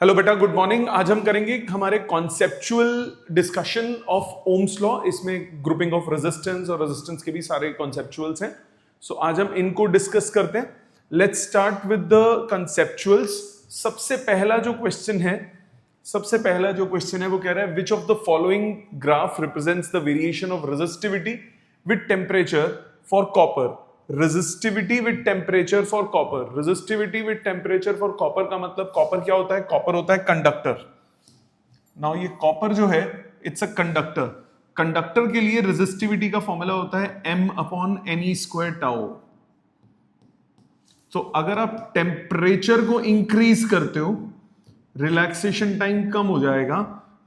Hello बेटा, good morning. आज हम करेंगे हमारे conceptual discussion of Ohm's law. इसमें ग्रुपिंग ऑफ रेजिस्टेंस और रेजिस्टेंस के भी सारे कॉन्सेप्चुअल्स हैं। सो आज हम इनको डिस्कस करते हैं। Let's start with the conceptuals. सबसे पहला जो क्वेश्चन है वो कह रहा है which of the following graph represents the variation of resistivity with temperature for copper. Resistivity with temperature for copper. Resistivity with temperature for copper का मतलब कॉपर क्या होता है? कॉपर होता है कंडक्टर। नाउ ये कॉपर जो है इट्स अ कंडक्टर। कंडक्टर के लिए रेजिस्टिविटी का फॉर्मूला होता है m/ne² टाउ। तो अगर आप टेम्परेचर को इंक्रीज करते हो रिलैक्सेशन टाइम कम हो जाएगा।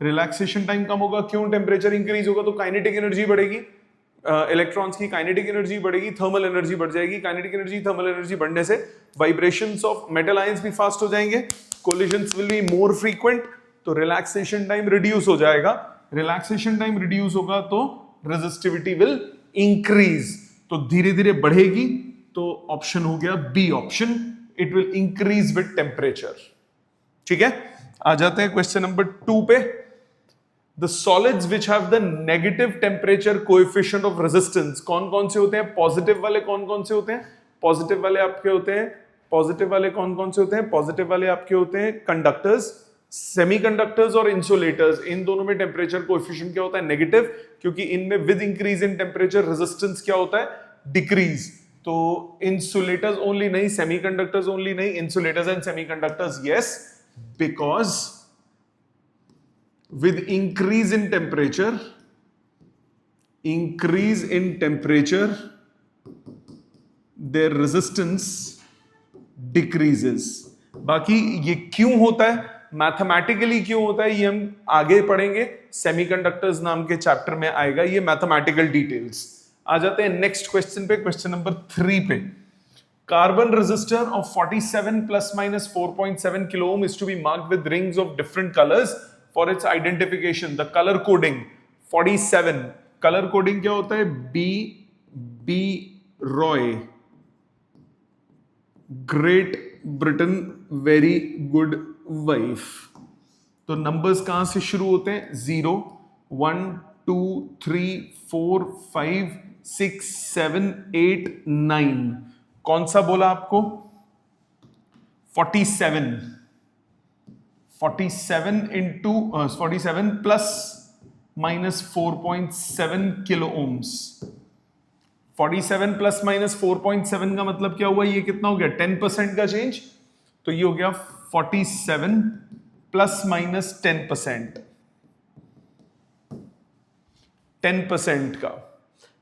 रिलैक्सेशन टाइम कम होगा, क्यों? टेम्परेचर इंक्रीज होगा तो काइनेटिक एनर्जी बढ़ेगी, इलेक्ट्रॉन्स की काइनेटिक एनर्जी बढ़ेगी, थर्मल एनर्जी बढ़ जाएगी। काइनेटिक एनर्जी, थर्मल एनर्जी बढ़ने से वाइब्रेशंस ऑफ मेटल आयंस भी फास्ट हो जाएंगे, collisions will be more frequent, तो रिलैक्सेशन टाइम रिड्यूस हो जाएगा। रिलैक्सेशन टाइम रिड्यूस होगा तो रेजिस्टिविटी विल इंक्रीज, तो धीरे धीरे बढ़ेगी। तो ऑप्शन हो गया B option, it will increase with temperature. ठीक है, आ जाते हैं क्वेश्चन नंबर 2 पे। The solids which have the negative temperature coefficient of resistance कौन कौन से होते हैं? पॉजिटिव वाले कौन कौन से होते हैं? पॉजिटिव वाले आपके होते हैं, पॉजिटिव वाले कौन कौन से होते हैं? पॉजिटिव वाले आपके होते हैं कंडक्टर्स, सेमीकंडक्टर्स और इंसुलेटर्स। इन दोनों में टेम्परेचर कोएफिशिएंट क्या होता है? नेगेटिव, क्योंकि इनमें with increase in temperature resistance क्या होता है? डिक्रीज। तो इंसुलेटर्स ओनली नहीं, सेमीकंडक्टर्स ओनली नहीं, insulators and semiconductors yes, because with increase in temperature their resistance decreases। बाकी ये क्यों होता है, मैथमेटिकली क्यों होता है, ये हम आगे पढ़ेंगे, सेमीकंडक्टर्स नाम के चैप्टर में आएगा ये मैथमेटिकल डिटेल्स। आ जाते हैं नेक्स्ट क्वेश्चन पे, क्वेश्चन नंबर 3 पे। Carbon resistor of 47 plus minus 4.7 kilo ohm is to be marked with rings of different colors for its identification. The color coding 47, color coding क्या होता है? B Roy, Great Britain, very good wife। तो numbers कहां से शुरू होते हैं? 0 1 2 3 4 5 6 7 8 9। कौन सा बोला आपको? 47 plus minus 4.7 kilo ohms. 47 plus minus 4.7 का मतलब क्या हुआ? ये कितना हो गया? 10% का चेंज। तो ये हो गया 47 प्लस माइनस 10%, 10% का।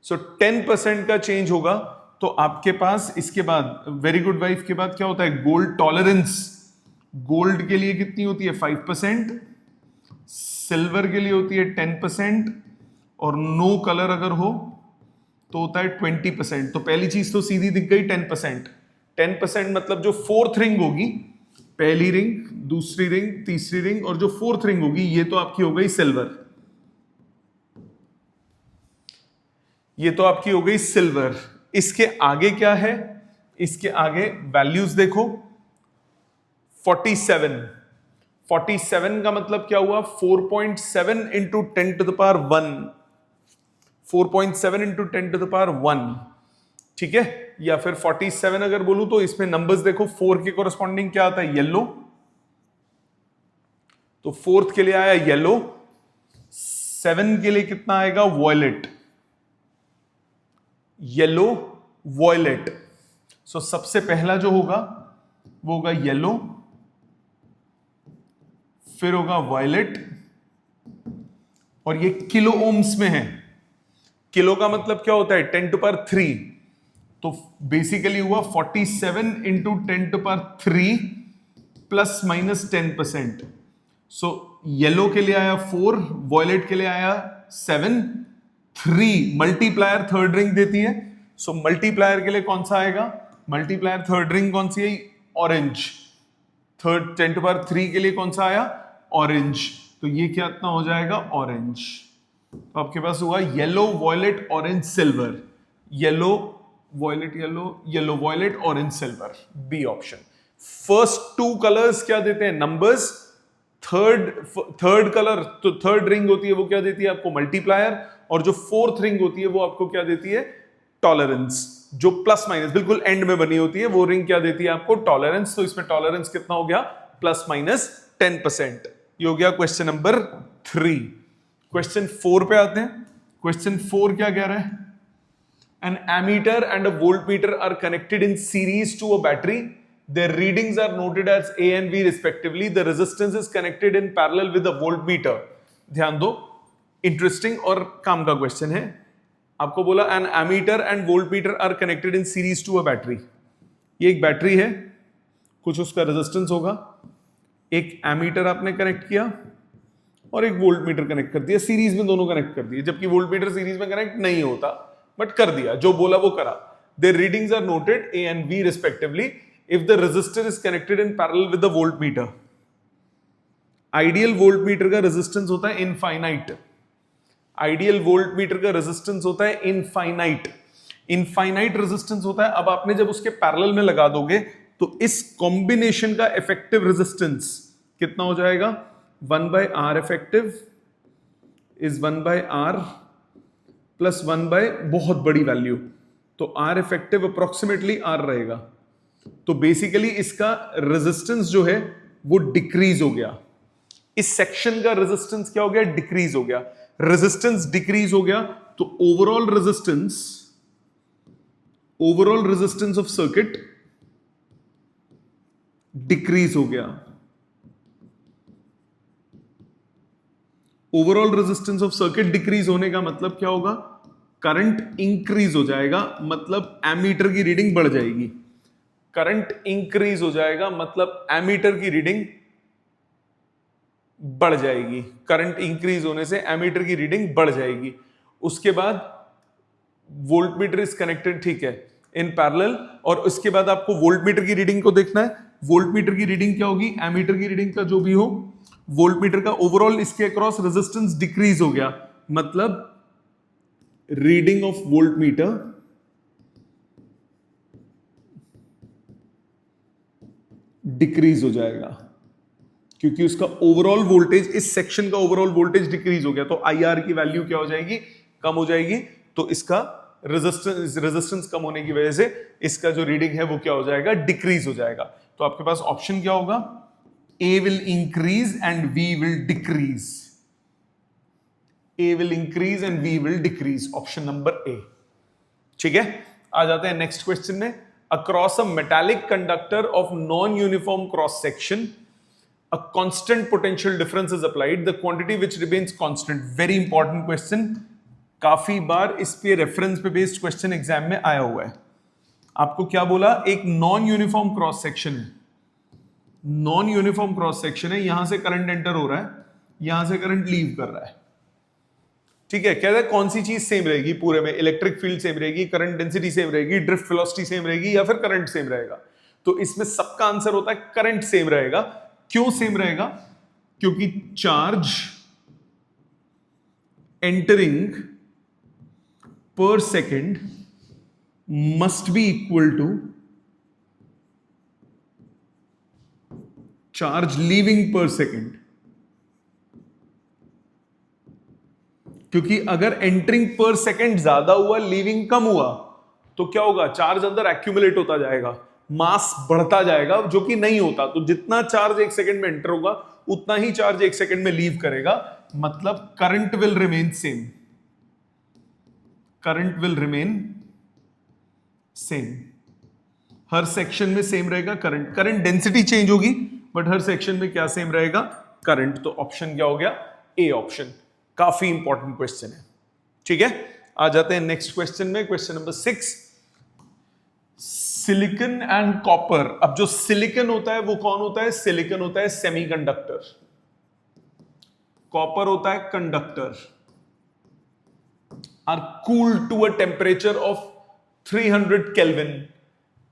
सो 10% का चेंज होगा तो आपके पास इसके बाद वेरी गुड वाइफ के बाद क्या होता है? Gold tolerance. गोल्ड के लिए कितनी होती है? 5%, सिल्वर के लिए होती है 10%, और नो कलर अगर हो तो होता है 20%। तो पहली चीज तो सीधी दिख गई 10%। 10% मतलब जो फोर्थ रिंग होगी, पहली रिंग, दूसरी रिंग, तीसरी रिंग और जो फोर्थ रिंग होगी, ये तो आपकी हो गई सिल्वर। ये तो आपकी हो गई सिल्वर। इसके आगे क्या है? इसके आगे वैल्यूज देखो। 47 का मतलब क्या हुआ? 4.7 into 10 to the power 1, 4.7 into 10 to the power 1। ठीक है, या फिर 47 अगर बोलूं तो इसमें नंबर्स देखो। 4 के कोरस्पॉन्डिंग क्या आता है? येलो। तो फोर्थ के लिए आया येलो। 7 के लिए कितना आएगा? वॉयलेट। Yellow, violet. सो सबसे पहला जो होगा वो होगा येलो, फिर होगा वॉयलेट, और ये किलो ओम्स में है। किलो का मतलब क्या होता है? 10 टू पावर 3। तो बेसिकली हुआ 47 into 10 to power 3 plus minus 10%। So yellow के लिए आया 4, वॉयलेट के लिए आया 7, 3 मल्टीप्लायर थर्ड रिंग देती है। सो मल्टीप्लायर के लिए कौन सा आएगा? मल्टीप्लायर थर्ड रिंग कौन सी है? ऑरेंज। थर्ड 10 टू पावर 3 के लिए कौन सा आया? ऑरेंज। तो ये क्या इतना हो जाएगा? ऑरेंज। तो आपके पास हुआ yellow, violet, orange, silver. Yellow, violet, yellow, yellow, violet, orange, silver, B option. First two colours क्या देते हैं? नंबर्स। थर्ड कलर, तो थर्ड रिंग होती है वो क्या देती है आपको? मल्टीप्लायर। और जो फोर्थ रिंग होती है वो आपको क्या देती है? टॉलरेंस। जो प्लस माइनस बिल्कुल एंड में बनी होती है वो रिंग क्या देती है आपको? टॉलरेंस। तो इसमें टॉलरेंस कितना हो गया? Plus minus 10%। ये हो गया क्वेश्चन नंबर 3। क्वेश्चन 4 पे आते हैं। क्वेश्चन 4 क्या कह रहा है? An ammeter and a voltmeter are connected in series to a battery. Their readings are noted as A and V respectively. The resistance is connected in parallel with the voltmeter. ध्यान दो, interesting और काम का question है। आपको बोला an ammeter and voltmeter are connected in series to a battery. ये एक बैटरी है, कुछ उसका रेजिस्टेंस होगा, एक एमीटर आपने कनेक्ट किया और एक वोल्टमीटर कनेक्ट कर दिया, सीरीज में दोनों कनेक्ट कर दिए, जबकि वोल्टमीटर सीरीज में कनेक्ट नहीं होता, बट कर दिया, जो बोला वो करा। Their readings are noted A and V respectively if the resistor is connected in parallel with the voltmeter. Ideal voltmeter का रेजिस्टेंस होता है इनफाइनाइट। आइडियल वोल्टमीटर का रेजिस्टेंस होता है इनफाइनाइट। इनफाइनाइट रेजिस्टेंस होता है। अब आपने जब उसके पैरेलल में लगा दोगे तो इस कॉम्बिनेशन का इफेक्टिव रेजिस्टेंस कितना हो जाएगा? 1/R effective is 1/R plus 1/ बहुत बड़ी वैल्यू, तो R effective अप्रोक्सीमेटली R रहेगा। तो बेसिकली इसका रेजिस्टेंस जो है वो डिक्रीज हो गया। इस सेक्शन का रेजिस्टेंस क्या हो गया? डिक्रीज हो गया। रेजिस्टेंस डिक्रीज हो गया तो overall resistance of circuit decrease हो गया। Overall resistance of circuit decrease होने का मतलब क्या होगा? करंट इंक्रीज हो जाएगा, मतलब एमीटर की रीडिंग बढ़ जाएगी। करंट इंक्रीज हो जाएगा मतलब एमीटर की रीडिंग बढ़ जाएगी। करंट इंक्रीज होने से एमीटर की रीडिंग बढ़ जाएगी। उसके बाद वोल्टमीटर इज कनेक्टेड, ठीक है, इन पैरेलल, और उसके बाद आपको वोल्टमीटर की रीडिंग को देखना है। वोल्टमीटर की रीडिंग क्या होगी? एमीटर की रीडिंग का जो भी हो, वोल्टमीटर का ओवरऑल इसके अक्रॉस रेजिस्टेंस डिक्रीज हो गया, मतलब रीडिंग ऑफ वोल्टमीटर डिक्रीज हो जाएगा, क्योंकि उसका ओवरऑल वोल्टेज, इस सेक्शन का ओवरऑल वोल्टेज डिक्रीज हो गया, तो IR की वैल्यू क्या हो जाएगी? कम हो जाएगी। तो इसका रेजिस्टेंस कम होने की वजह से इसका जो रीडिंग है वो क्या हो जाएगा? डिक्रीज हो जाएगा। तो आपके पास ऑप्शन क्या होगा? A will increase and V will decrease. A will increase and V will decrease. Option number A. ठीक है, आ जाते हैं नेक्स्ट क्वेश्चन में। Across a metallic conductor of non-uniform cross section, a constant potential difference is applied. The quantity which remains constant. Very important question. काफी बार इस पे reference पे बेस्ड क्वेश्चन एग्जाम में आया हुआ है। आपको क्या बोला? एक नॉन यूनिफॉर्म क्रॉस सेक्शन है, नॉन यूनिफॉर्म क्रॉस सेक्शन है, यहां से करंट एंटर हो रहा है, यहां से करंट लीव कर रहा है, ठीक है। कहता है कौन सी चीज सेम रहेगी पूरे में? इलेक्ट्रिक फील्ड सेम रहेगी, करंट डेंसिटी सेम रहेगी, ड्रिफ्ट वेलोसिटी सेम रहेगी, या फिर करंट सेम रहेगा? तो इसमें सबका आंसर होता है करंट सेम रहेगा। क्यों सेम रहेगा? क्योंकि charge entering per second must be equal to charge leaving per second. क्योंकि अगर एंटरिंग पर सेकेंड ज्यादा हुआ, लीविंग कम हुआ, तो क्या होगा? चार्ज अंदर एक्यूमुलेट होता जाएगा, मास बढ़ता जाएगा, जो कि नहीं होता। तो जितना चार्ज एक सेकेंड में एंटर होगा उतना ही चार्ज एक सेकेंड में लीव करेगा, मतलब current will remain same. Current will remain same, her section में सेम रहेगा करंट। करंट डेंसिटी चेंज होगी बट हर सेक्शन में क्या सेम रहेगा? करंट। तो ऑप्शन क्या हो गया? A option. काफी इंपॉर्टेंट क्वेश्चन है, ठीक है। आ जाते हैं नेक्स्ट क्वेश्चन में, question number 6। Silicon and copper. अब जो सिलिकॉन होता है वो कौन होता है? सिलिकॉन होता है सेमीकंडक्टर, कॉपर होता है conductor. Are cooled to a temperature of 300 kelvin.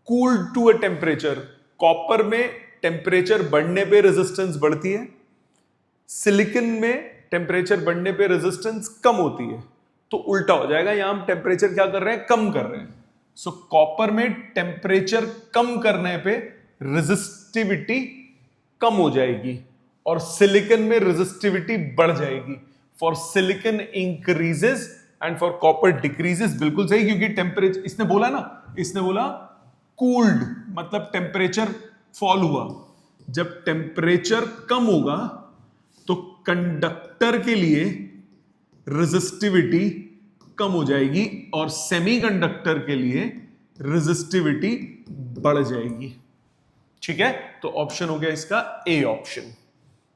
Cooled to a temperature, copper में टेम्परेचर बढ़ने पे रेजिस्टेंस बढ़ती है, सिलिकॉन में टेम्परेचर बढ़ने पे रेजिस्टेंस कम होती है। तो उल्टा हो जाएगा, यहां हम टेम्परेचर क्या कर रहे हैं? कम कर रहे हैं। सो कॉपर में टेम्परेचर कम करने पे रेजिस्टिविटी कम हो जाएगी, और सिलिकॉन में रेजिस्टिविटी बढ़ जाएगी। For silicon increases and for copper decreases. बिल्कुल सही, क्योंकि टेम्परेचर, इसने बोला ना, इसने बोला कूल्ड मतलब टेम्परेचर फॉल हुआ। जब टेम्परेचर कम होगा तो कंडक्टर के लिए रेजिस्टिविटी कम हो जाएगी और सेमीकंडक्टर के लिए रेजिस्टिविटी बढ़ जाएगी। ठीक है, तो ऑप्शन हो गया इसका ए ऑप्शन।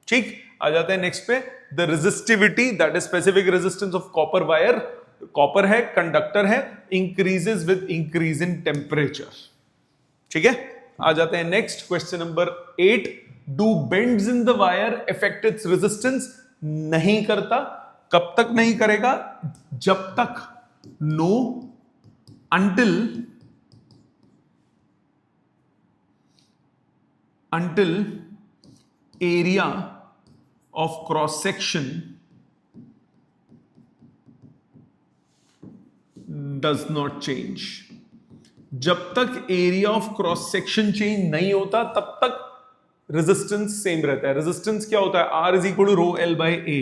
ठीक, आ जाते हैं नेक्स्ट पे। The resistivity that is specific resistance of copper wire, copper है, कंडक्टर है, increases with increase in temperature. ठीक है, आ जाते हैं next question number 8। Do bends in the wire affect its resistance? नहीं करता। कब तक नहीं करेगा? जब तक no until area of cross section does not change। जब तक area of cross section change नहीं होता तब तक रेजिस्टेंस सेम रहता है। रेजिस्टेंस क्या होता है? R is equal to rho L by A।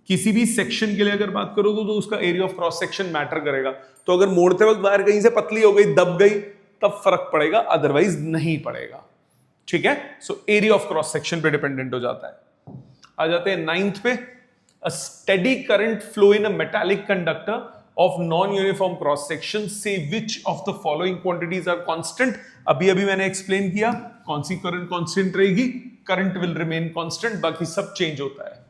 किसी भी सेक्शन के लिए अगर बात करोगे तो उसका area of cross section matter करेगा। तो अगर मोड़ते वक्त वायर कहीं से पतली हो गई, दब गई, तब फर्क पड़ेगा, अदरवाइज नहीं पड़ेगा। ठीक है, so area of cross section पे डिपेंडेंट हो जाता है। आ जाते हैं 9th पे। A steady current flow in a metallic conductor of non uniform cross section, so which of the following quantities are constant. अभी मैंने एक्सप्लेन किया कौन सी करंट कांस्टेंट रहेगी, करंट विल रिमेन कांस्टेंट, बाकी सब चेंज होता है।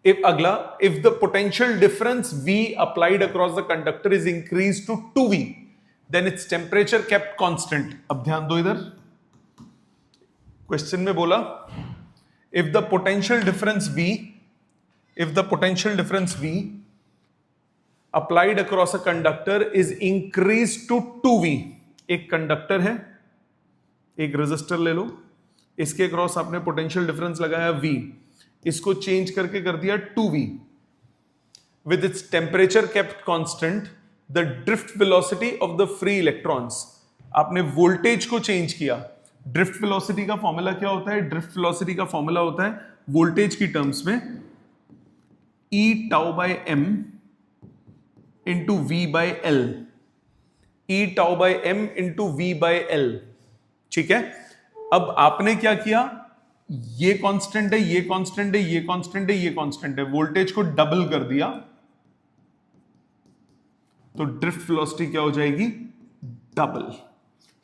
if the potential difference V applied across the conductor is increased to 2V, then its temperature kept constant। अब ध्यान दो इधर, क्वेश्चन में बोला if the potential difference V applied across a conductor is increased to 2V। एक conductor है, एक resistor ले लो, इसके अक्रॉस आपने पोटेंशियल डिफरेंस लगाया V, इसको चेंज करके कर दिया 2V। With its temperature kept constant, the drift velocity of the free electrons. आपने वोल्टेज को चेंज किया। ड्रिफ्ट वेलोसिटी का फॉर्मूला क्या होता है? ड्रिफ्ट वेलोसिटी का फॉर्मूला होता है वोल्टेज की टर्म्स में E tau by m into V by L। E tau by m into V by L। ठीक है, अब आपने क्या किया? ये कांस्टेंट है, ये कांस्टेंट है, ये कांस्टेंट है, ये कांस्टेंट है, वोल्टेज को डबल कर दिया तो ड्रिफ्ट वेलोसिटी क्या हो जाएगी? डबल।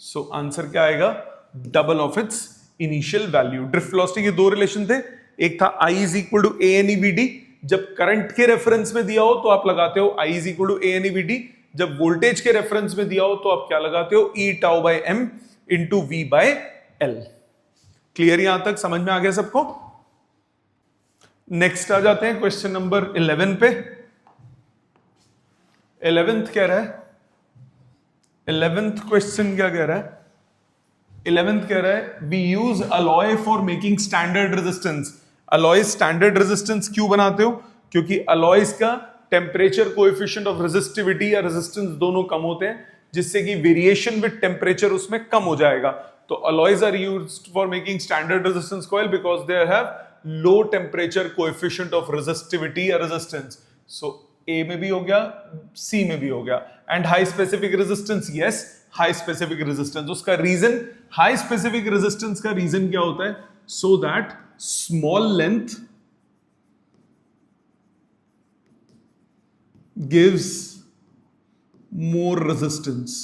सो आंसर क्या आएगा? Double of its initial value. Drift velocity के दो रिलेशन थे, एक था I is equal to ANEVD। जब करंट के रेफरेंस में दिया हो तो आप लगाते हो I is equal to ANEVD। जब वोल्टेज के रेफरेंस में दिया हो तो आप क्या लगाते हो? E tau by m into V by L। Clear? यहां तक समझ में आ गया सबको? नेक्स्ट आ जाते हैं क्वेश्चन नंबर 11 पे। 11th कह रहा है, 11th क्वेश्चन क्या कह रहा है? 11th कह रहा है we use alloy for making standard resistance. Alloy standard resistance क्यों बनाते हो? क्योंकि अलॉयज का टेम्परेचर कोएफिशिएंट ऑफ रेजिस्टिविटी या रेजिस्टेंस दोनों कम होते हैं, जिससे कि वेरिएशन विद टेम्परेचर उसमें कम हो जाएगा। तो alloys are used for making standard resistance coil because they have low temperature coefficient of resistivity or resistance। So A में भी हो गया, C में भी हो गया। And high specific resistance, yes, high specific resistance। उसका reason, high specific resistance का reason क्या होता है? So that small length gives more resistance।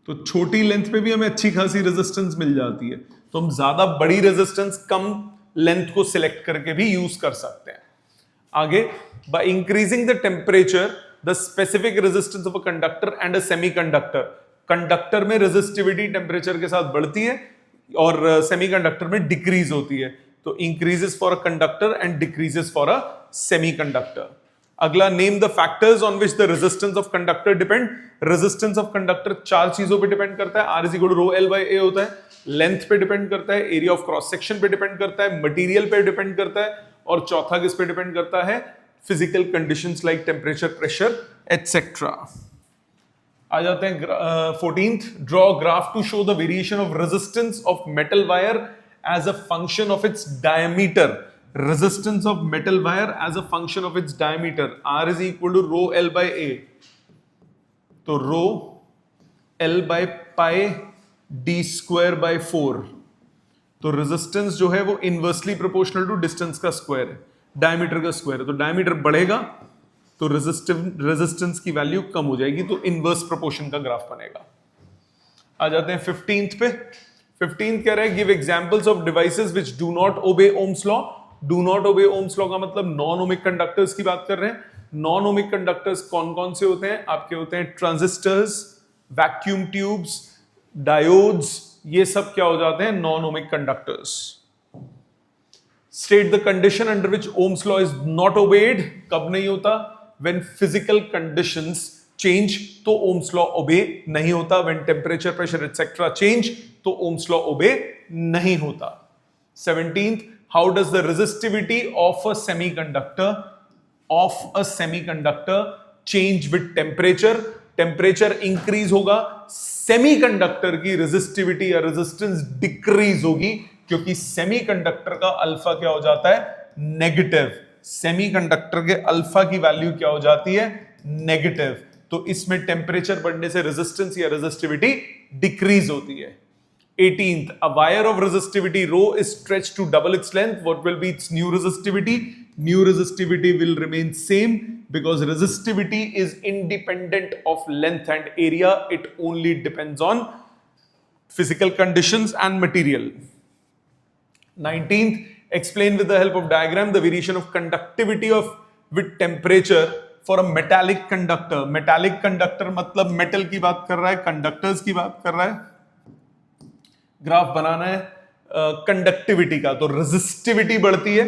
तो छोटी लेंथ पे भी हमें अच्छी खासी रेजिस्टेंस मिल जाती है, तो हम ज्यादा बड़ी रेजिस्टेंस कम लेंथ को सिलेक्ट करके भी यूज कर सकते हैं। आगे, by increasing the temperature the specific resistance of a conductor and a semiconductor. Conductor में रेजिस्टिविटी टेम्परेचर के साथ बढ़ती है और सेमीकंडक्टर में डिक्रीज होती है। तो increases for a conductor and decreases for a semiconductor. अगला, name the factors on which the resistance of conductor depend. Resistance of conductor चार चीजों पे डिपेंड करता है। R is equal to rho L by A होता है, length पे depend करता है, एरिया ऑफ क्रॉस सेक्शन पे डिपेंड करता है, मटेरियल पे डिपेंड करता है, और चौथा किस पे डिपेंड करता है? Physical conditions like temperature, pressure etcetera. आ जाते हैं 14th। Draw graph to show the variation of resistance of metal wire as a function of its diameter. Resistance of metal wire as a function of its diameter. R is equal to rho L by A. तो rho L by pi d square by 4. तो resistance जो है वो inversely proportional to distance का square है, diameter का square है. तो डायमीटर बढ़ेगा तो रेजिस्टेंस की वैल्यू कम हो जाएगी, तो इनवर्स प्रोपोर्शन का ग्राफ बनेगा. आ जाते हैं 15th पे. 15th कह रहा है give examples of devices which do not obey Ohm's law. Do not obey Ohm's law का मतलब नॉन ओमिक कंडक्टर्स की बात कर रहे हैं. नॉन ओमिक कंडक्टर्स कौन कौन से होते हैं? आपके होते हैं ट्रांजिस्टर्स, वैक्यूम ट्यूब्स, डायोड्स, ये सब क्या हो जाते हैं? Non ohmic conductors. State the condition under which Ohm's law is not obeyed. कब नहीं होता? व्हेन फिजिकल कंडीशंस चेंज तो ओम्स लॉ ओबे नहीं होता. When temperature, pressure etcetera change तो ओम्स लॉ ओबे नहीं होता. 17th, how does the resistivity of a semiconductor change with temperature? Temperature increase होगा, सेमीकंडक्टर की रेजिस्टिविटी या रेजिस्टेंस डिक्रीज होगी, क्योंकि सेमीकंडक्टर का अल्फा क्या हो जाता है? नेगेटिव. सेमीकंडक्टर के अल्फा की वैल्यू क्या हो जाती है? नेगेटिव. तो इसमें टेम्परेचर बढ़ने से रेजिस्टेंस या रेजिस्टिविटी डिक्रीज होती है. 18th, a wire of resistivity rho is stretched to double its length. What will be its new resistivity? New resistivity will remain same because resistivity is independent of length and area. It only depends on physical conditions and material. 19th, explain with the help of diagram the variation of conductivity of with temperature for a metallic conductor. Metallic conductor मतलब metal की बात कर रहा है, conductors की बात कर रहा है. ग्राफ बनाना है कंडक्टिविटी का. तो रेजिस्टिविटी बढ़ती है,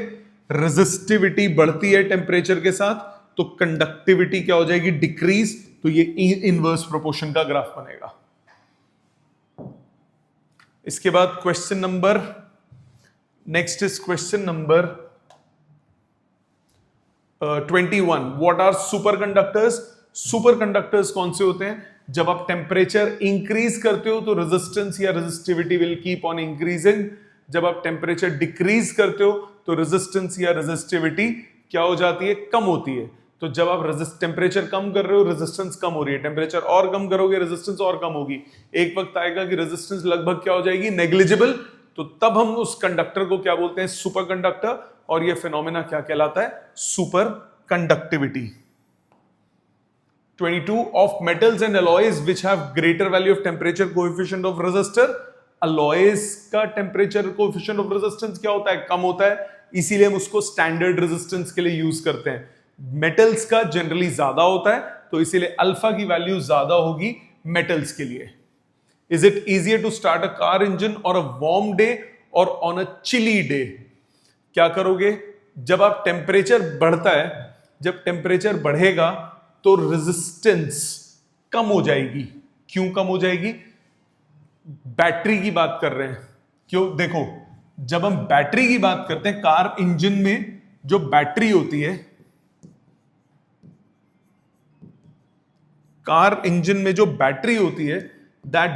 रेजिस्टिविटी बढ़ती है टेम्परेचर के साथ, तो कंडक्टिविटी क्या हो जाएगी? डिक्रीज. तो ये इनवर्स प्रोपोर्शन का ग्राफ बनेगा. इसके बाद question number, next is question number 21. What are superconductors? Superconductors कौन से होते हैं? जब आप टेम्परेचर इंक्रीज करते हो तो रेजिस्टेंस या resistivity will keep on increasing. जब आप टेम्परेचर डिक्रीज करते हो तो रेजिस्टेंस या रेजिस्टिविटी क्या हो जाती है? कम होती है. तो जब आप टेम्परेचर कम कर रहे हो, रेजिस्टेंस कम हो रही है. टेम्परेचर और कम करोगे, रेजिस्टेंस और कम होगी. एक वक्त आएगा कि रेजिस्टेंस लगभग क्या हो जाएगी? नेग्लिजिबल. तो तब हम उस कंडक्टर को क्या बोलते हैं? Super conductor. और यह फिनोमेना क्या कहलाता है? Super conductivity. 22, of metals and alloys which have greater value of temperature coefficient of resistor. alloys का temperature coefficient of resistance क्या होता है? कम होता है, इसीलिए हम उसको standard resistance के लिए यूज करते हैं. metals का generally ज्यादा होता है, तो इसीलिए अल्फा की वैल्यू ज्यादा होगी metals के लिए. Is it easier to start a car engine on a warm day or on a chilly day? क्या करोगे? जब आप टेम्परेचर बढ़ता है, जब टेम्परेचर बढ़ेगा तो रेजिस्टेंस कम हो जाएगी. क्यों कम हो जाएगी? बैटरी की बात कर रहे हैं. क्यों? देखो, जब हम बैटरी की बात करते हैं, कार इंजन में जो बैटरी होती है, कार इंजन में जो बैटरी होती है, that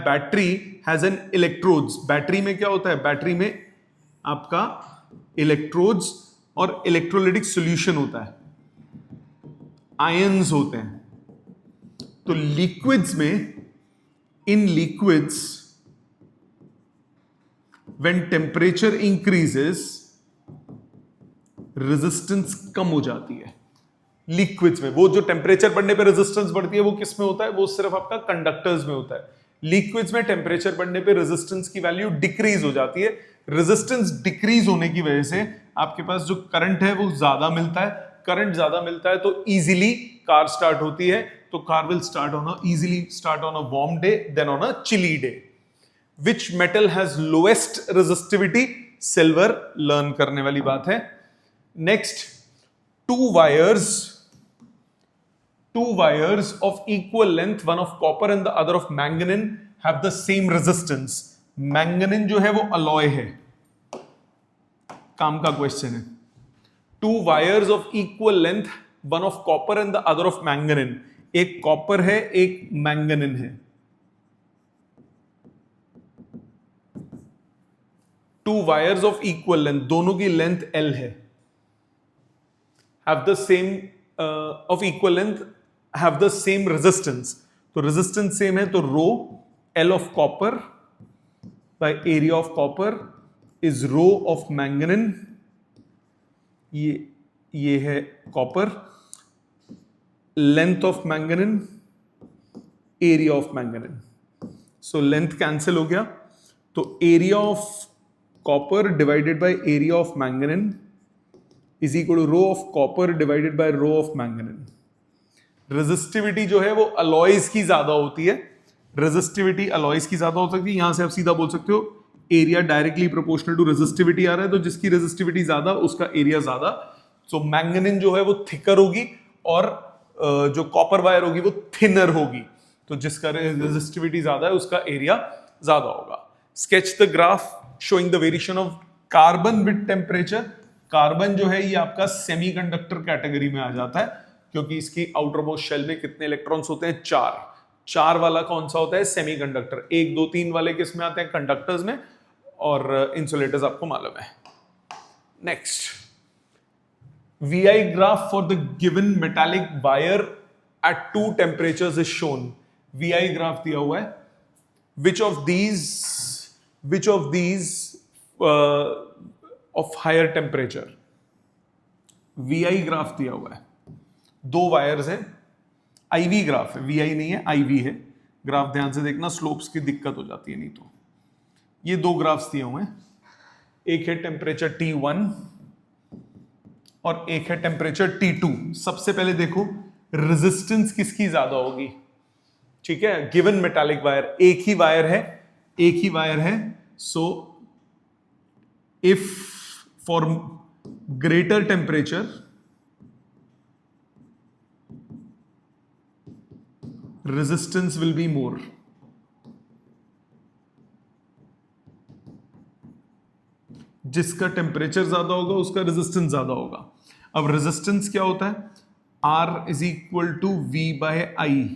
battery has an electrodes. Battery में क्या होता है? बैटरी में आपका इलेक्ट्रोड्स और इलेक्ट्रोलाइटिक सॉल्यूशन होता है, आयंस होते हैं. तो लिक्विड्स में, in liquids when temperature increases resistance कम हो जाती है. लिक्विड्स में वो जो टेम्परेचर बढ़ने पे रेजिस्टेंस बढ़ती है, वो किस में होता है? वो सिर्फ आपका कंडक्टर्स में होता है. लिक्विड्स में टेम्परेचर बढ़ने पे रेजिस्टेंस की वैल्यू डिक्रीज हो जाती है. रेजिस्टेंस डिक्रीज होने की वजह से आपके पास जो करंट है वो ज्यादा मिलता है. करंट ज्यादा मिलता है तो इजीली कार स्टार्ट होती है. तो car will easily start on a warm day then on a chilly day. Which metal has lowest resistivity? Silver. Learn करने वाली बात है. Next, two wires of equal length, one of copper and the other of manganese, have the same resistance. Manganese जो है वो alloy है. काम का क्वेश्चन है. Two wires of equal length, one of copper and the other of manganese. एक copper है, एक मैंगनीज है. Two wires of equal length, दोनों की लेंथ L है, have the same of equal length, have the same resistance, तो resistance same है, तो rho L of copper by area of copper is rho of manganin, ये है copper, length of manganin, area of manganin, so length cancel हो गया, तो area of copper divided by area of manganin is equal to rho of copper divided by rho of manganin. Resistivity जो है वो alloys की ज्यादा होती है, रेजिस्टिविटी अलॉयज की ज्यादा हो सकती है, यहां से आप सीधा बोल सकते हो area directly proportional to resistivity आ रहा है, तो जिसकी रेजिस्टिविटी ज्यादा उसका एरिया ज्यादा, सो मैंगनीन जो है वो थिकर होगी और जो कॉपर वायर होगी वो थिनर होगी, तो जिसका रेजिस्टिविटी ज्यादा है उसका एरिया ज्यादा होगा। Sketch the graph showing the variation of carbon with temperature. Carbon जो है ये आपका सेमीकंडक्टर कैटेगरी में आ जाता है, क्योंकि इसकी आउटर मोस्ट शेल में कितने इलेक्ट्रॉन्स होते हैं, 4। 4 वाला कौन सा होता है, सेमीकंडक्टर। 1 2 3 वाले किस में आते हैं, कंडक्टर्स में, और इंसुलेटर्स आपको मालूम है। Next, VI graph for the given metallic wire eight 2 temperatures is shown. VI graph दिया हुआ है, which of these of higher temperature, VI graph दिया हुआ है, 2 वायर्स है, IV ग्राफ है, VI नहीं है, IV है ग्राफ, ध्यान से देखना, स्लोप्स की दिक्कत हो जाती है नहीं तो। ये 2 ग्राफ्स दिए हुए हैं, एक है टेम्परेचर T1 और एक है टेम्परेचर T2। सबसे पहले देखो रेजिस्टेंस किसकी ज्यादा होगी, ठीक है, गिवन मेटालिक वायर, एक ही वायर है, so if for greater temperature resistance will be more, जिसका टेम्परेचर ज्यादा होगा उसका रेजिस्टेंस ज्यादा होगा। अब रेजिस्टेंस क्या होता है, R is equal to V by I,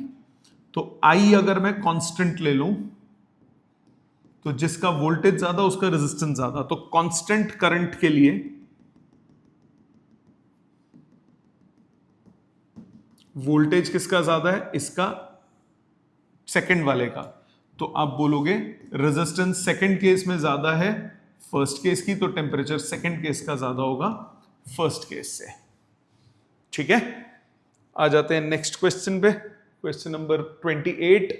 तो I अगर मैं कांस्टेंट ले लूं तो जिसका वोल्टेज ज्यादा उसका रेजिस्टेंस ज्यादा, तो कांस्टेंट करंट के लिए वोल्टेज किसका ज्यादा है, इसका, सेकंड वाले का, तो आप बोलोगे रेजिस्टेंस सेकंड केस में ज्यादा है फर्स्ट केस की, तो टेम्परेचर सेकंड केस का ज्यादा होगा फर्स्ट केस से। ठीक है, आ जाते हैं नेक्स्ट क्वेश्चन पे, question number 28।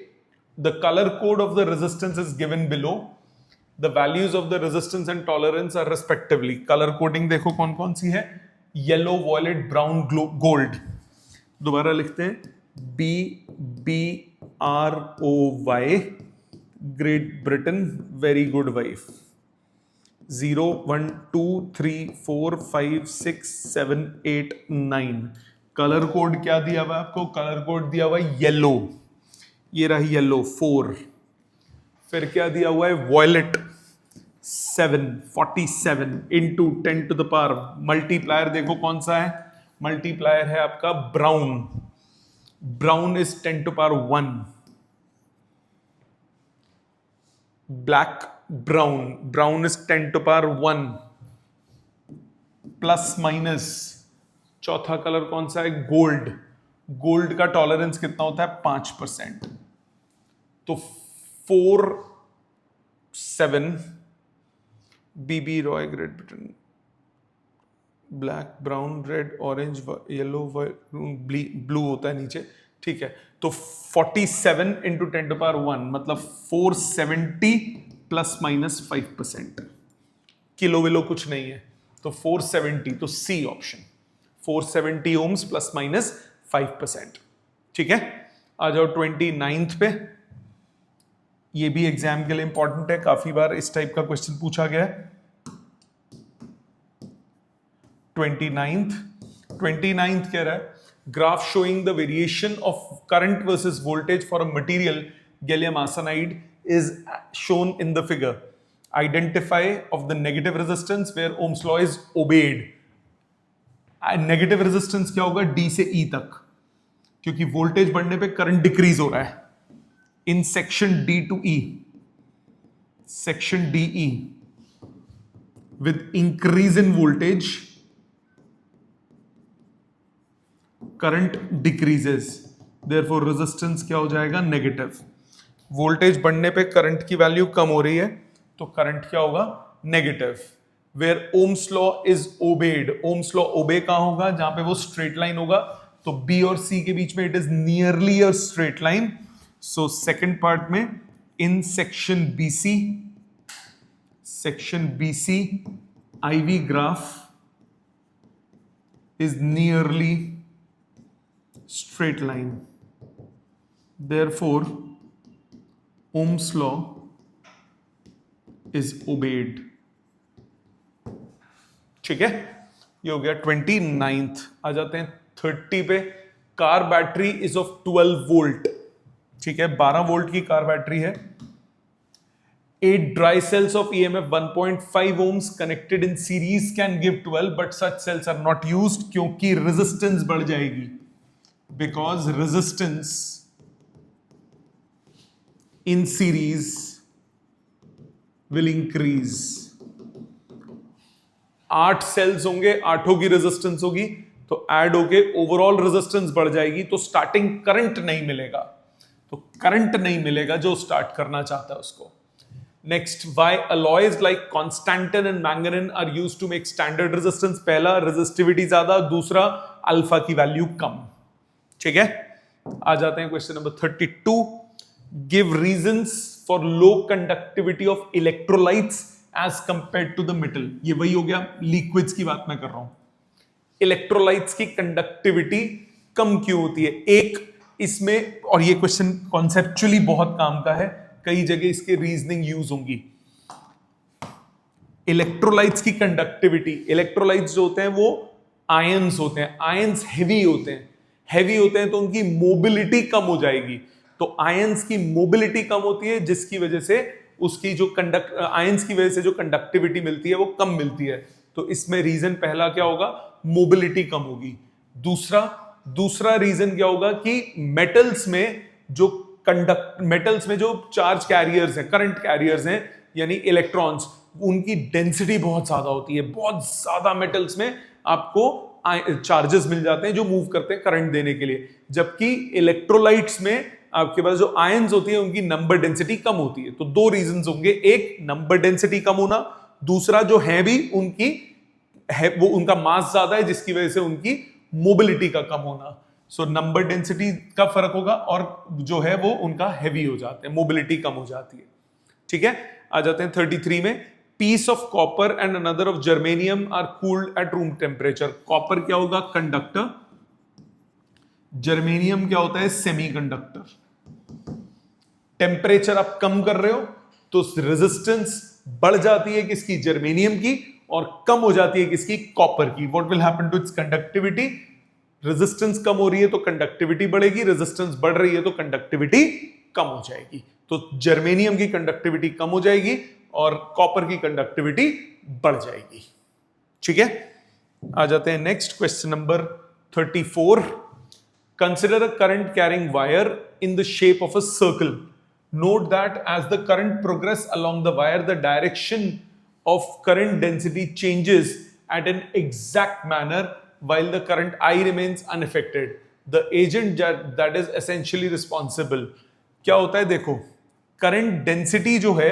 The colour code of the resistance is given below, the values of the resistance and tolerance are respectively. Colour coding देखो कौन कौन सी है, येलो, वॉयलेट, ब्राउन, गोल्ड। दोबारा लिखते हैं, BROY, great Britain, very good wife. 0 1 2 3 4 5 6 7 8 9। Colour code क्या दिया हुआ है आपको, कलर कोड दिया हुआ है येलो, ये रही येलो 4। फिर क्या दिया हुआ है, violet 7, 47 into 10 to the power. Multiplier देखो कौन सा है, मल्टीप्लायर है आपका brown, brown is 10 to power 1। Black, brown, brown is 10 to power 1 plus minus. चौथा कलर कौन सा है, गोल्ड, गोल्ड का टॉलरेंस कितना होता है, 5%। तो 4 7 BB Roy, great Britain, black, brown, red, orange, yellow, blue होता है नीचे, ठीक है। तो 47 इंटू 10 टू पावर 1 मतलब 470 प्लस माइनस 5%। किलो विलो कुछ नहीं है, तो 470, तो C option, 470 ohms plus minus 5%। ठीक है, आ जाओ 29th पे। ये भी एग्जाम के लिए इंपॉर्टेंट है, काफी बार इस टाइप का क्वेश्चन पूछा गया है। 29th कह रहा है, graph showing the variation of current versus voltage for a material gallium arsenide is shown in the figure. Identify of the negative resistance where Ohm's law is obeyed. Negative resistance क्या होगा, D से E तक, क्योंकि voltage बढ़ने पे current decrease हो रहा है। In section D to E, section DE with increase in voltage current decreases, therefore resistance क्या हो जाएगा, नेगेटिव। वोल्टेज बढ़ने पे करंट की वैल्यू कम हो रही है तो करंट क्या होगा, negative. Where Ohm's law is obeyed, Ohm's law obey कहां होगा, जहां पे वो स्ट्रेट लाइन होगा, तो बी और सी के बीच में it is nearly a straight line. So second part में in section BC IV graph is nearly straight line, therefore Ohm's law is obeyed। ठीक है, ये हो गया 29th। आ जाते हैं 30 पे। Car battery is of 12 volt, ठीक है, 12 वोल्ट की कार बैटरी है। 8 dry cells of EMF 1.5 ohms connected in series can give 12, but such cells are not used क्योंकि रेजिस्टेंस बढ़ जाएगी, because resistance in series will increase। 8 cells होंगे, 8 की resistance होगी, तो ऐड होके ओवरऑल रेजिस्टेंस बढ़ जाएगी, तो स्टार्टिंग करंट नहीं मिलेगा, तो करंट नहीं मिलेगा जो स्टार्ट करना चाहता है उसको। Next, why alloys like constantan and manganin are used to make standard resistance। पहला रेजिस्टिविटी ज्यादा, दूसरा अल्फा की वैल्यू कम। ठीक है, आ जाते हैं question number 32। Give reasons for low conductivity of electrolytes as compared to the metal. ये वही हो गया, लिक्विड्स की बात मैं कर रहा हूं। इलेक्ट्रोलाइट्स की कंडक्टिविटी कम क्यों होती है, एक इसमें, और ये क्वेश्चन कॉन्सेप्चुअली बहुत काम का है, कई जगह इसके रीजनिंग यूज होंगी। इलेक्ट्रोलाइट्स की कंडक्टिविटी, इलेक्ट्रोलाइट्स जो होते हैं वो आयंस होते हैं, आयंस हेवी होते हैं, हेवी होते हैं तो उनकी मोबिलिटी कम हो जाएगी, तो आयंस की मोबिलिटी कम होती है, जिसकी वजह से उसकी जो आयंस की वजह से जो कंडक्टिविटी मिलती है वो कम मिलती है। तो इसमें रीजन पहला क्या होगा, मोबिलिटी कम होगी। दूसरा रीजन क्या होगा कि मेटल्स में जो चार्ज कैरियर्स हैं, करंट कैरियर्स हैं, यानी इलेक्ट्रॉन्स, उनकी डेंसिटी बहुत ज्यादा होती है, बहुत ज्यादा मेटल्स में आपको चार्जेस मिल जाते हैं जो मूव करते हैं करंट देने के लिए, जबकि इलेक्ट्रोलाइट्स में आपके पास जो आयंस होती है उनकी नंबर डेंसिटी कम होती है। तो दो रीजंस होंगे, एक नंबर डेंसिटी कम होना, दूसरा जो है भी वो उनका मास ज्यादा है जिसकी वजह से उनकी मोबिलिटी का कम होना। सो नंबर डेंसिटी का फर्क होगा और जो है वो उनका हैवी हो जाते हैं, मोबिलिटी कम हो जाती है। ठीक है, आ जाते हैं 33 में। Piece of copper and another of germanium are cooled at room temperature. Copper क्या होगा, कंडक्टर, जर्मेनियम क्या होता है, सेमीकंडक्टर। टेम्परेचर आप कम कर रहे हो तो रेजिस्टेंस बढ़ जाती है किसकी, जर्मेनियम की, और कम हो जाती है किसकी, कॉपर की। What will happen to its conductivity, resistance कम हो रही है तो कंडक्टिविटी बढ़ेगी, रेजिस्टेंस बढ़ रही है तो कंडक्टिविटी कम हो जाएगी। तो जर्मेनियम की कंडक्टिविटी कम हो जाएगी और कॉपर की कंडक्टिविटी बढ़ जाएगी। ठीक है, आ जाते हैं next question number 34। Consider a current carrying wire in the shape of a circle. Note that as the current progress along the wire the direction of current density changes at an exact manner while the current I remains unaffected. The agent that is essentially responsible। क्या होता है, देखो current density जो है,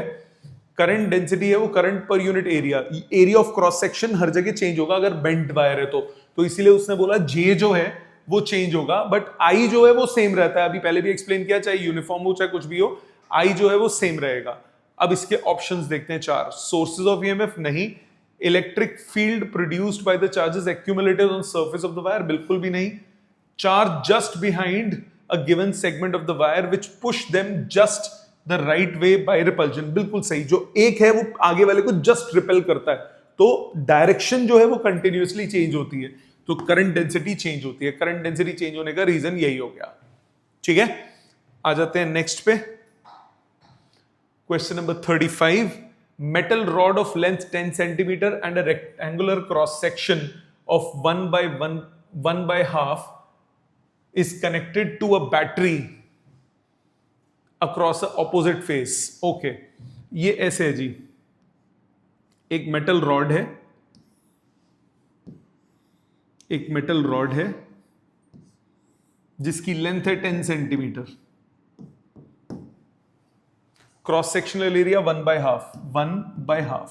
current density है वो current per unit area of cross section हर जगह चेंज होगा अगर बेंट वायर है तो इसीलिए उसने बोला जे जो है वो चेंज होगा, बट आई जो है वो सेम रहता है। अभी पहले भी एक्सप्लेन किया, चाहे यूनिफॉर्म हो चाहे कुछ भी हो, आई जो है वो सेम रहेगा। अब इसके ऑप्शंस देखते हैं 4। सोर्सेज ऑफ ईएमएफ नहीं। Electric field produced by the charges accumulated on surface of the wire, बिल्कुल भी नहीं। Charge just behind a given segment of the wire which push them just the right way by repulsion, बिल्कुल सही। जो एक है वो आगे वाले को जस्ट रिपेल करता है, तो डायरेक्शन जो है वो कंटिन्यूअसली चेंज होती है, तो करंट डेंसिटी चेंज होती है। करंट डेंसिटी चेंज होने का रीजन यही हो गया। ठीक है, आ जाते हैं नेक्स्ट पे। Question number 35. Metal rod of length 10 centimeter and a rectangular cross section of 1 by half is connected to a battery across a opposite face. Okay, ये ऐसे है जी, एक मेटल रॉड है, एक मेटल रॉड है जिसकी लेंथ है 10 centimetre, cross sectional area 1/2,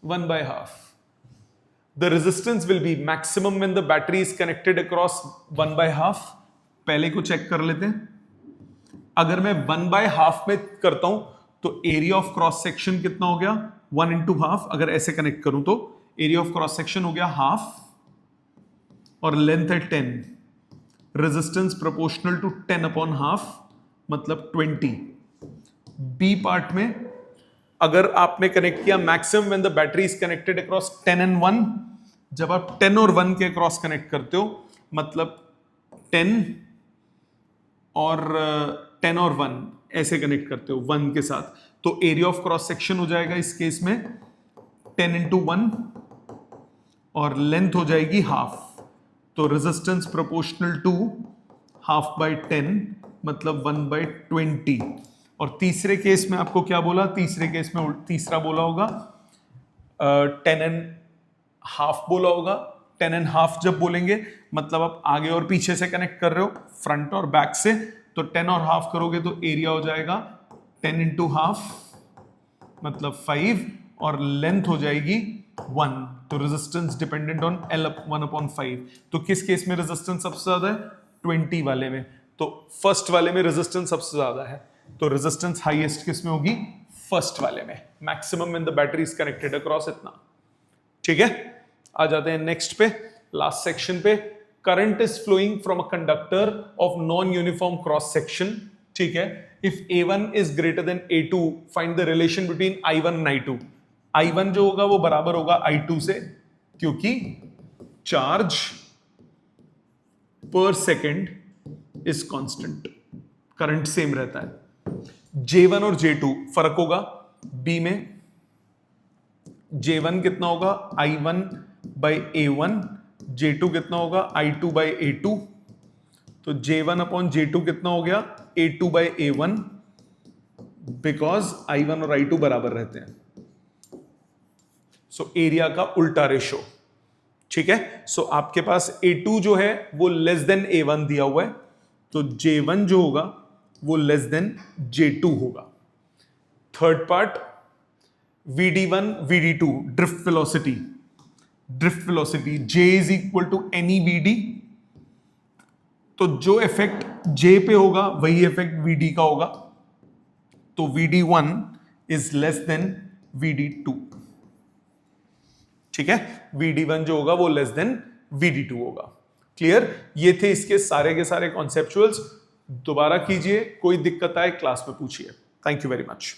1/2. The resistance will be maximum when the battery is connected across 1/2. पहले को चेक कर लेते हैं. अगर मैं 1/2 में करता हूं तो एरिया ऑफ क्रॉस सेक्शन कितना हो गया? 1 into half. अगर ऐसे कनेक्ट करूं तो एरिया ऑफ क्रॉस सेक्शन हो गया हाफ और लेंथ है 10. रेजिस्टेंस प्रोपोर्शनल टू 10/2 मतलब 20. बी पार्ट में अगर आपने कनेक्ट किया maximum when the battery is connected across 10 and 1, जब आप 10 और 1 के क्रॉस कनेक्ट करते हो मतलब 10 और 1 ऐसे कनेक्ट करते हो 1 के साथ, तो एरिया ऑफ क्रॉस सेक्शन हो जाएगा इस केस में 10 into 1 और लेंथ हो जाएगी हाफ. तो resistance proportional to half by 10 मतलब 1/20. और तीसरे केस में आपको क्या बोला? तीसरे केस में तीसरा बोला होगा 10.5 बोला होगा. 10.5 जब बोलेंगे मतलब आप आगे और पीछे से कनेक्ट कर रहे हो, फ्रंट और बैक से, तो 10 और हाफ करोगे तो एरिया हो जाएगा 10 into हाफ मतलब 5 और लेंथ हो जाएगी 1. तो रेजिस्टेंस डिपेंडेंट ऑन L1/5. तो किस केस में रेजिस्टेंस सबसे ज्यादा है? 20 वाले में. तो फर्स्ट वाले में रेजिस्टेंस सबसे ज्यादा है, तो रेजिस्टेंस हाईएस्ट किस में होगी? फर्स्ट वाले में. Maximum when the battery is connected across इतना. ठीक है, आ जाते हैं नेक्स्ट पे, लास्ट सेक्शन पे. Current is flowing from a conductor of non uniform cross section. ठीक है, if A1 is greater than A2 find the relation between I1 and I2. I1 जो होगा वो बराबर होगा I2 से, क्योंकि चार्ज पर second is constant, current same रहता है. J1 और J2 फर्क होगा. B में J1 कितना होगा? I1/A1. J2 कितना होगा? I2/A2. तो J1/J2 कितना हो गया? A2/A1, बिकॉज I1 और I2 बराबर रहते हैं. सो एरिया का उल्टा रेशो. ठीक है, सो आपके पास A2 जो है वो लेस देन A1 दिया हुआ है, तो J1 जो होगा वो लेस देन J2 होगा. Third part VD1 VD2 drift velocity. Drift velocity J is equal to N E VD. तो जो इफेक्ट J पे होगा वही इफेक्ट VD का होगा. तो VD1 is less than VD2. ठीक है, VD1 जो होगा वो लेस देन VD2 होगा. क्लियर? ये थे इसके सारे के सारे कॉन्सेप्चुअल्स. दोबारा कीजिए, कोई दिक्कत आए क्लास में पूछिए. Thank you very much.